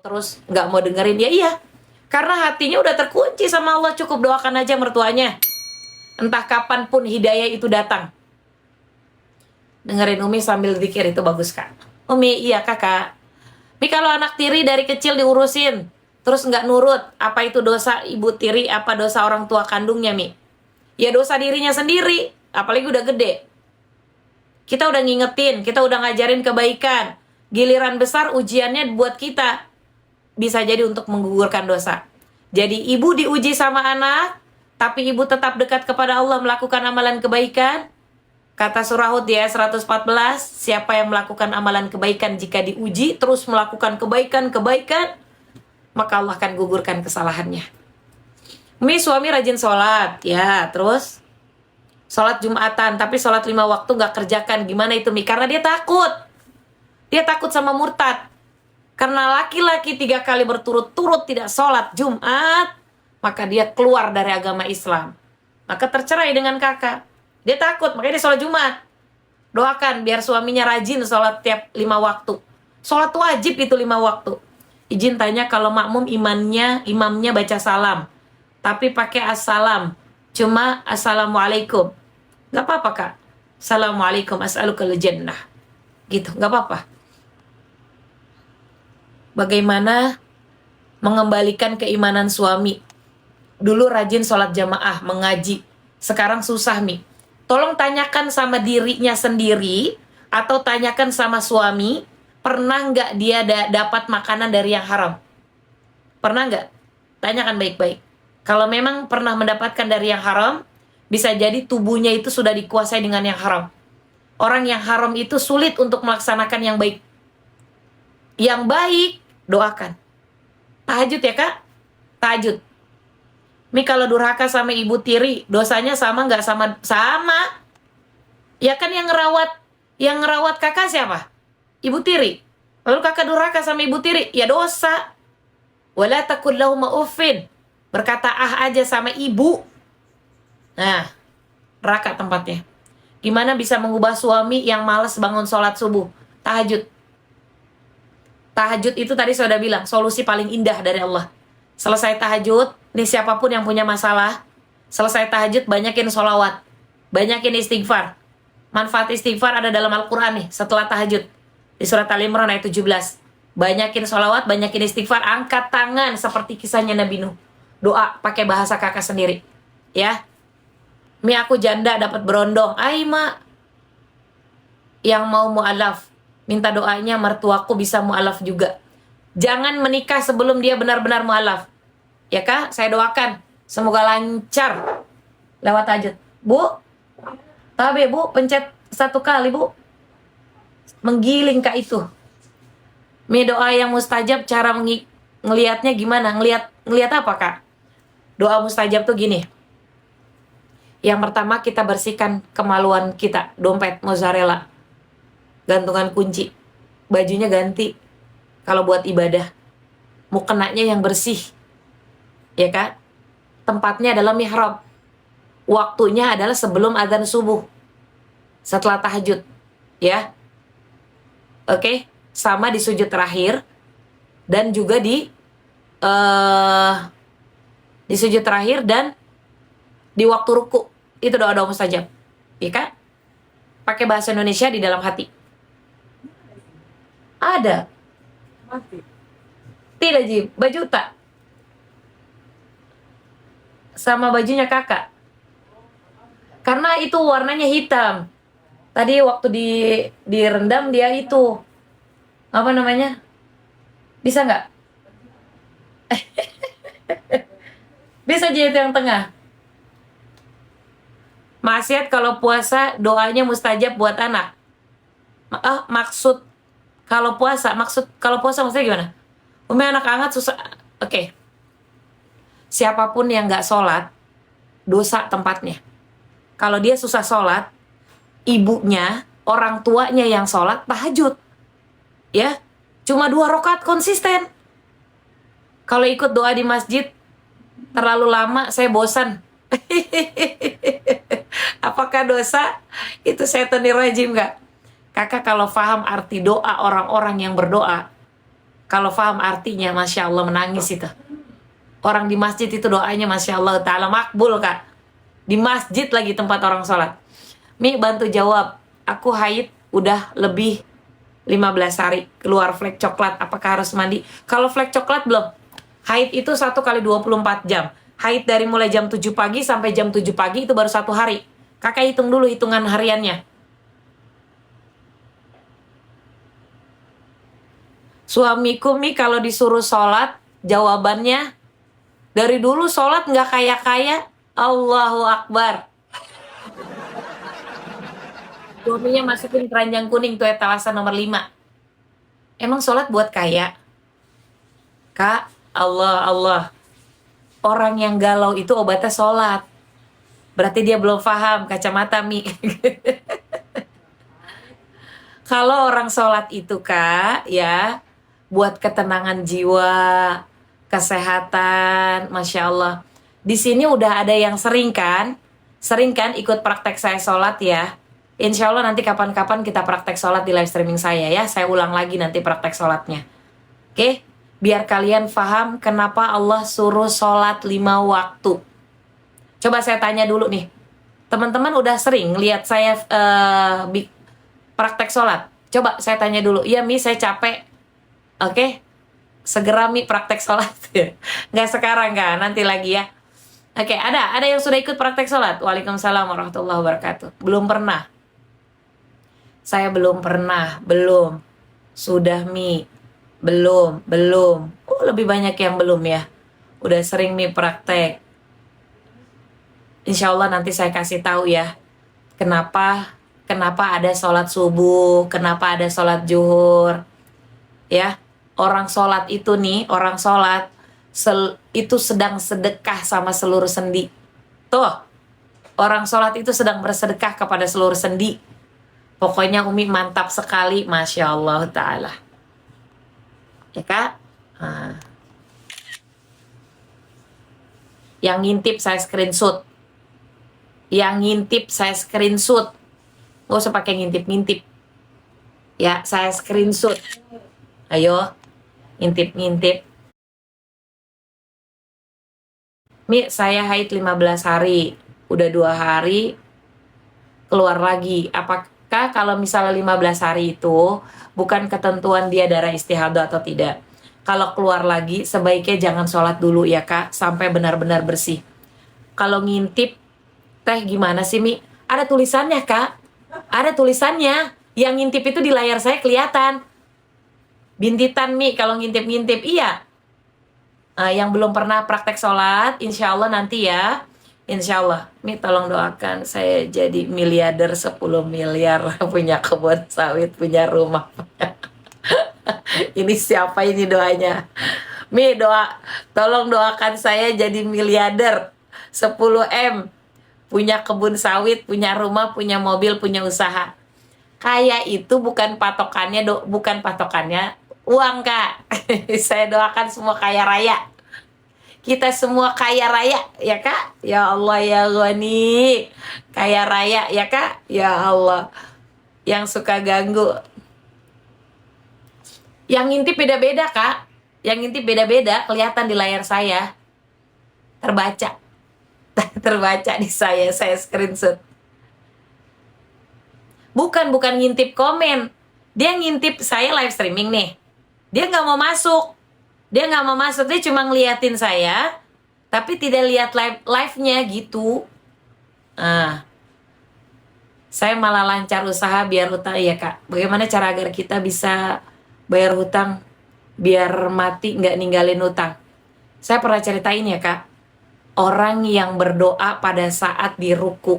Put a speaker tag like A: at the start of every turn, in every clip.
A: terus nggak mau dengerin. Ya iya, karena hatinya udah terkunci sama Allah. Cukup doakan aja mertuanya, entah kapanpun hidayah itu datang. Dengerin Umi sambil zikir, itu bagus Kak. Umi, iya Kakak. Mi, kalau anak tiri dari kecil diurusin terus nggak nurut, apa itu dosa ibu tiri, apa dosa orang tua kandungnya, Mi? Ya dosa dirinya sendiri, apalagi udah gede. Kita udah ngingetin, kita udah ngajarin kebaikan, giliran besar ujiannya buat kita, bisa jadi untuk menggugurkan dosa. Jadi ibu diuji sama anak, tapi ibu tetap dekat kepada Allah, melakukan amalan kebaikan. Kata surah Hud ya 114, siapa yang melakukan amalan kebaikan jika diuji terus melakukan kebaikan, maka Allah akan gugurkan kesalahannya. Mi, suami rajin sholat, ya, terus sholat Jumatan, tapi sholat 5 waktu gak kerjakan. Gimana itu, Mi? Karena dia takut. Dia takut sama murtad. Karena laki-laki 3 kali berturut-turut tidak sholat Jumat, maka dia keluar dari agama Islam. Maka tercerai dengan kakak. Dia takut, makanya dia sholat Jumat. Doakan biar suaminya rajin sholat tiap 5 waktu. Sholat wajib itu 5 waktu. Izin tanya, kalau makmum imamnya baca salam, tapi pakai assalam, cuma assalamualaikum, gak apa-apa Kak? Assalamualaikum as'alukal jannah, gitu, gak apa-apa. Bagaimana mengembalikan keimanan suami? Dulu rajin sholat jamaah, mengaji, sekarang susah, Mi. Tolong tanyakan sama dirinya sendiri, atau tanyakan sama suami, pernah nggak dia dapat makanan dari yang haram? Pernah nggak? Tanyakan baik-baik. Kalau memang pernah mendapatkan dari yang haram, bisa jadi tubuhnya itu sudah dikuasai dengan yang haram. Orang yang haram itu sulit untuk melaksanakan yang baik. Yang baik, doakan. Tahajud ya Kak? Tahajud. Mi, kalau durhaka sama ibu tiri, dosanya sama nggak? Sama. Ya kan yang ngerawat kakak siapa? Ibu tiri. Lalu kakak durhaka sama ibu tiri, ya dosa. Wala takul lahuma uffin. Berkata aja sama ibu. Nah, neraka tempatnya. Gimana bisa mengubah suami yang malas bangun sholat subuh? Tahajud. Tahajud itu tadi saya udah bilang, solusi paling indah dari Allah. Selesai tahajud, nih siapapun yang punya masalah, selesai tahajud banyakin sholawat, banyakin istighfar. Manfaat istighfar ada dalam Al-Quran nih, setelah tahajud. Di surat Al-Imran ayat 17. Banyakin sholawat, banyakin istighfar, angkat tangan seperti kisahnya Nabi Nuh. Doa pakai bahasa kakak sendiri. Ya. Mi, aku janda dapat berondong. Ai, Mak. Yang mau mu'alaf, minta doanya mertuaku bisa mu'alaf juga. Jangan menikah sebelum dia benar-benar mu'alaf. Ya Kak, saya doakan semoga lancar lewat tahajud. Bu, tabe Bu, pencet 1 kali Bu, menggiling Kak itu. Mi, doa yang mustajab, cara ngelihatnya gimana? Ngelihat apa Kak? Doa mustajab tuh gini. Yang pertama, kita bersihkan kemaluan kita, dompet, mozzarella, gantungan kunci, bajunya ganti. Kalau buat ibadah, mukenanya yang bersih, ya Kak. Tempatnya adalah mihrab. Waktunya adalah sebelum adzan subuh, setelah tahajud, ya. Oke, sama di sujud terakhir, dan juga di sujud terakhir dan di waktu ruku. Itu doa-doa mustajab, ya Kak. Pakai bahasa Indonesia di dalam hati. Ada. Tidak, Jim, baju tak sama bajunya kakak, karena itu warnanya hitam. Tadi waktu direndam dia itu apa namanya, bisa nggak? Bisa jadi itu yang tengah. Maksiat kalau puasa doanya mustajab buat anak. Maksud kalau puasa maksudnya gimana? Umi, anak hangat susah. Oke. Siapapun yang nggak sholat, dosa tempatnya. Kalau dia susah sholat, ibunya, orang tuanya yang sholat, tahajud. Ya, cuma 2 rakaat konsisten. Kalau ikut doa di masjid, terlalu lama, saya bosan. Apakah dosa? Itu syaitonir rajim nggak? Kakak kalau paham arti doa orang-orang yang berdoa, Kalau paham artinya, Masya Allah, menangis itu. Orang di masjid itu doanya Masya Allah Ta'ala makbul, Kak. Di masjid lagi tempat orang sholat. Mi, bantu jawab. Aku haid udah lebih 15 hari. Keluar flek coklat. Apakah harus mandi? Kalau flek coklat belum. Haid itu 1 kali 24 jam. Haid dari mulai jam 7 pagi sampai jam 7 pagi itu baru 1 hari. Kakak hitung dulu hitungan hariannya. Suamiku, Mi, kalau disuruh sholat, jawabannya, dari dulu sholat nggak kaya-kaya. Allahu Akbar. Suaminya masukin keranjang kuning tuh etalase nomor 5. Emang sholat buat kaya? Kak, Allah. Orang yang galau itu obatnya sholat. Berarti dia belum paham kacamata, Mi. Kalau orang sholat itu, Kak, ya, buat ketenangan jiwa, kesehatan, Masya Allah. Di sini udah ada yang sering kan ikut praktek saya sholat ya. Insya Allah nanti kapan-kapan kita praktek sholat di live streaming saya ya. Saya ulang lagi nanti praktek sholatnya. Oke? Biar kalian paham kenapa Allah suruh sholat 5 waktu. Coba saya tanya dulu nih. Teman-teman udah sering lihat saya praktek sholat? Coba saya tanya dulu. Iya, Mi, saya capek. Oke? Segera, Mi, praktek sholat. Nggak sekarang kan, nanti lagi ya. Oke, ada yang sudah ikut praktek sholat? Waalaikumsalam warahmatullahi wabarakatuh. Belum pernah? Saya belum pernah. Belum. Sudah, Mi? Belum. Oh, lebih banyak yang belum ya. Udah sering, Mi, praktek. Insya Allah nanti saya kasih tahu ya. Kenapa ada sholat subuh, kenapa ada sholat zuhur. Ya. Orang sholat itu nih, itu sedang sedekah sama seluruh sendi. Tuh, orang sholat itu sedang bersedekah kepada seluruh sendi. Pokoknya Umi mantap sekali, Masya Allah Ta'ala. Ya, Kak? Nah. Yang ngintip saya screenshot. Nggak usah pakai ngintip-ngintip. Ya, saya screenshot. Ayo. Ngintip. Mi, saya haid 15 hari. Udah 2 hari keluar lagi. Apakah kalau misalnya 15 hari itu bukan ketentuan dia darah istihadah atau tidak? Kalau keluar lagi sebaiknya jangan sholat dulu ya, Kak, sampai benar-benar bersih. Kalau ngintip teh gimana sih, Mi? Ada tulisannya, Kak. Ada tulisannya. Yang ngintip itu di layar saya kelihatan. Bintitan, Mi, kalau ngintip-ngintip. Iya. Yang belum pernah praktek sholat, insya Allah nanti ya. Insya Allah. Mi, tolong doakan saya jadi miliarder 10 miliar. Punya kebun sawit, punya rumah. Ini siapa ini doanya? Mi, tolong doakan saya jadi miliarder 10 M. Punya kebun sawit, punya rumah, punya mobil, punya usaha. Kaya itu bukan patokannya uang, Kak. Saya doakan semua kaya raya. Kita semua kaya raya, ya, Kak? Ya Allah, ya Ghani. Kaya raya, ya, Kak? Ya Allah. Yang suka ganggu. Yang ngintip beda-beda, Kak. Yang ngintip beda-beda, kelihatan di layar saya. Terbaca. Terbaca di saya screenshot. Bukan ngintip komen. Dia ngintip saya live streaming nih. Dia nggak mau masuk. Dia cuma ngeliatin saya, tapi tidak lihat live-nya gitu. Saya malah lancar usaha biar hutang. Ya, Kak, bagaimana cara agar kita bisa bayar hutang biar mati nggak ninggalin hutang? Saya pernah ceritain ya, Kak. Orang yang berdoa pada saat di ruku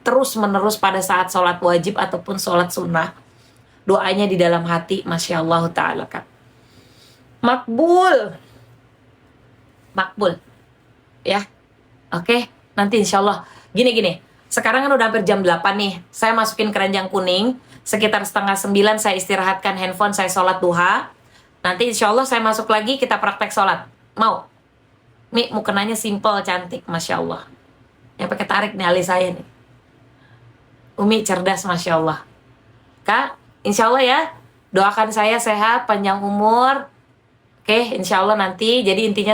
A: terus menerus pada saat sholat wajib ataupun sholat sunnah, doanya di dalam hati, Masya Allah Ta'ala, Kak, makbul ya. Oke, nanti insya Allah gini, sekarang kan udah hampir jam 8 nih. Saya masukin keranjang kuning, sekitar 8:30 saya istirahatkan handphone, saya sholat duha. Nanti insya Allah saya masuk lagi, kita praktek sholat. Mau? Mi, mukenanya simple, cantik, Masya Allah. Yang pakai tarik nih alis saya nih. Umi cerdas, Masya Allah. Kak, insya Allah ya, Doakan saya sehat, panjang umur. Oke, insya Allah nanti. Jadi intinya